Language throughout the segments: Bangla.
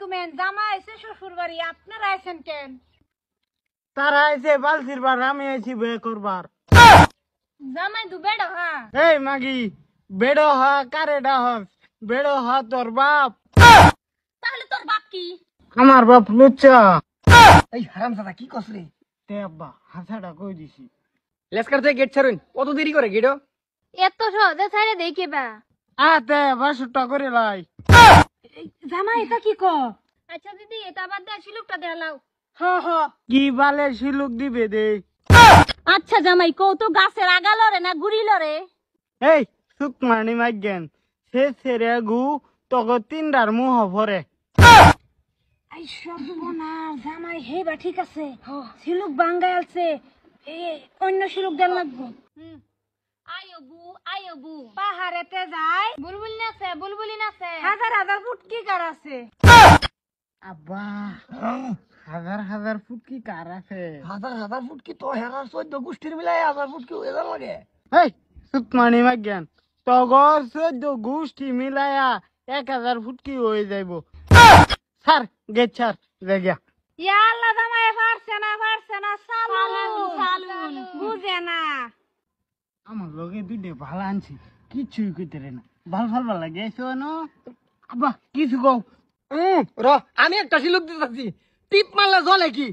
কমেন জামাই এসে শ্বশুর বাড়ি আপনারা আছেন কেন? তারা আইছে বালতির বার, আমি আইছি বিয়ে করবার। জামাই দু বেড়ো হ্যাঁ এই মাগি, বেড়ো হা কারে ডাহস? বেড়ো হা তোর বাপ। তাহলে তোর বাপ কি? আমার বাপ লুচ্চা। এই হারামজাদা কি কসরে? তে আব্বা হাসাটা কই দিছি। লেসকার থেকে গেট ছাড়ুন, কত দেরি করে গেটো? এত সহজে ছাইরে দেখে বা আতে বাসুটা করে লাই। জামাই এটা কি কো? আচ্ছা দিদি এটা বাদ দে শিলুকটা দেখালাও। হ হ, কি বালে শিলুক দিবে দে। আচ্ছা জামাই কও তো গাছের আগা লরে না গুড়ি লরে? এই সুক মানি মাইগেন, সে সেরে গু তগো তিনডার মুহ ভরে। আই সর্বনা জামাই হেবা ঠিক আছে শিলুক বাঙ্গাই আছে অন্য শিলুক দেন লাগবো। আয়বু পাহাড়েতে যায় বুলবুলি নাচে হাজার হাজার ফুটকি কার আছে। আব্বা হাজার হাজার ফুট কি কার আছে? হাজার হাজার ফুট কি তো হেরার 14 গোষ্ঠীর মিলাই হাজার ফুট কি হয়ে লাগে? এই সুক মানি মাইগেন, তগর 14 গোষ্ঠী মিলায়া 1000 ফুট কি হয়ে যাইব। স্যার গেট ছাড় জায়গা। ইয়া আল্লাহ জামাই পারছে না সালুন বুঝে না। আমার লগে দুইটা ভালো আনছি, কিছুই কইতে রে না। ভাল লাগে এসো না আব্বা, কিছু কও। র আমি একটা শিলুক দিতেছি, টিপ মারলে জ্বলে কি?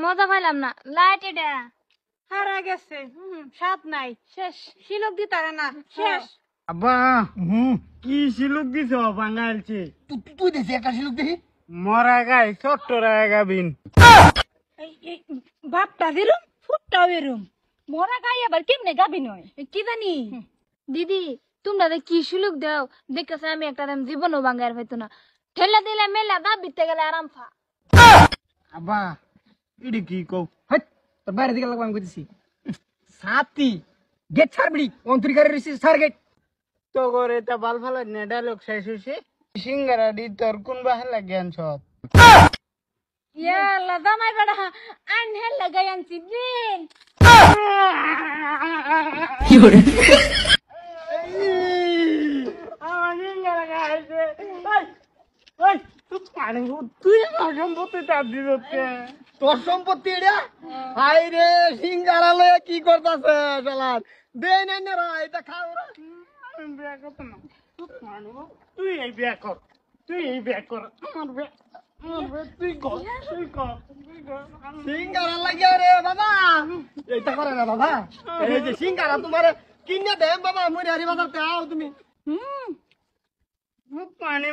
মজা পাইলাম না লাইট এটা হারা গেছে সাত নাই শেষ শিলক দিতারে না শেষ। আব্বা কি শিলুক দিছ বাঙালছে? তুই দেখি একটা শিলুক দেখি। মরা গাই চট্টরা গাবিন। বাপটা বেরুম ফুটটা বেরুম মরা গাই আবার কেমনে গাবি নয় কি জানি। দিদি তোমরা কি শিলুক দাও দেখতেছে আমি একটা দাম জীবনও বাঙ্গার হইতো না ঠেলা দিলে মেলা দাব বিতে গেলে আরাম ফা। আব্বা ইডি কি কও? হাট, তোর বাইরে দিকে লাগবে আমি কইতেছি। সাতি গেট ছাড়বি, অন্তরিকারের রিসিস ছাড় গেট। তো করে তা ভাল ভালো নে ডায়লগ শেষ হইছে। সিঙ্গারা দি তোর কোন বাহে লাগিয়ান সব। ইয়া আল্লাহ জামাই বেড়া আনহেল লাগাই আনছি দিন। আমার সিঙ্গারা খাইছে। ওই তুই পানি তুই আমার সম্পত্তি তার দিতে। তোর সম্পত্তি এটা? হাই রে সিঙ্গারা লয়ে কি করতাছে শালার? দে নাই না রা, এটা খাও রা। আমি বিয়া করতে না। তুই এই বিয়া কর, তুই এই বিয়া কর। আমার বিয়া তুই কর। সিঙ্গারা লাগিয়া রে বাবা, এটা করে না বাবা। এই যে সিঙ্গারা তোমার কিনে দেন বাবা, মরি হারি বাজারতে আও তুমি। পানি